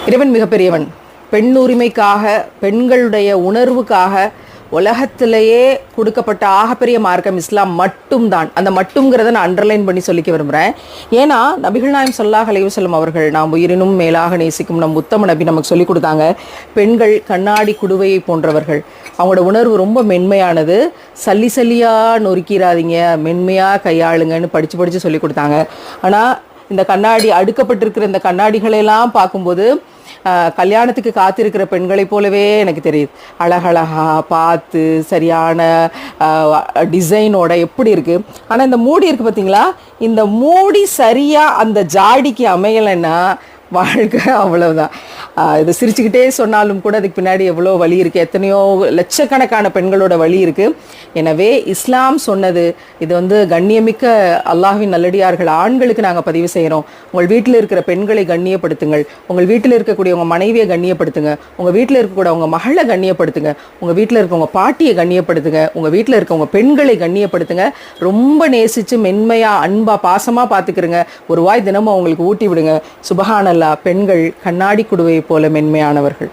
இறைவன் மிகப்பெரியவன். பெண் உரிமைக்காக, பெண்களுடைய உணர்வுக்காக உலகத்திலேயே கொடுக்கப்பட்ட ஆகப்பெரிய மார்க்கம் இஸ்லாம் மட்டும்தான். அந்த மட்டும்ங்கிறத நான் அண்டர்லைன் பண்ணி சொல்லிக்க விரும்புகிறேன். ஏன்னா நபிகள் நாயம் ஸல்லல்லாஹு அலைஹி வஸல்லம் அவர்கள் நாம் உயிரினும் மேலாக நேசிக்கும் நம் உத்தம நபி நமக்கு சொல்லிக் கொடுத்தாங்க, பெண்கள் கண்ணாடி குடுவையை போன்றவர்கள். அவங்களோட உணர்வு ரொம்ப மென்மையானது. சல்லி சல்லியாக நொறுக்கிறாதீங்க, மென்மையாக கையாளுங்கன்னு படித்து சொல்லி கொடுத்தாங்க. ஆனால் இந்த கண்ணாடி அடுக்கப்பட்டிருக்கிற இந்த கண்ணாடிகளெல்லாம் பார்க்கும்போது கல்யாணத்துக்கு காத்திருக்கிற பெண்களை போலவே எனக்கு தெரியுது. அழகழகா பார்த்து சரியான டிசைனோட எப்படி இருக்குது. ஆனால் இந்த மூடி இருக்குது பார்த்தீங்களா, இந்த மூடி சரியாக அந்த ஜாடிக்கு அமையலைன்னா வாழ்க்கை அவ்வளவுதான். இது சிரிச்சுக்கிட்டே சொன்னாலும் கூட அதுக்கு பின்னாடி எவ்வளோ வலி இருக்குது, எத்தனையோ லட்சக்கணக்கான பெண்களோட வலி இருக்குது. எனவே இஸ்லாம் சொன்னது இது கண்ணியமிக்க அல்லாஹ்வின் நல்லடியார்கள் ஆண்களுக்கு நாங்கள் பதிவு செய்கிறோம். உங்கள் வீட்டில் இருக்கிற பெண்களை கண்ணியப்படுத்துங்கள், உங்கள் வீட்டில் இருக்கக்கூடிய உங்கள் மனைவியை கண்ணியப்படுத்துங்க, உங்கள் வீட்டில் இருக்கக்கூடிய உங்கள் மகளை கண்ணியப்படுத்துங்க, உங்கள் வீட்டில் இருக்க உங்கள் பாட்டியை கண்ணியப்படுத்துங்க, உங்கள் வீட்டில் இருக்க உங்கள் பெண்களை கண்ணியப்படுத்துங்க. ரொம்ப நேசித்து மென்மையாக அன்பாக பாசமாக பார்த்துக்கிறங்க. ஒரு வாய் தினமும் அவங்களுக்கு ஊட்டி விடுங்க. சுபஹானல்லாஹ், பெண்கள் கண்ணாடி குடுவை போல மென்மையானவர்கள்.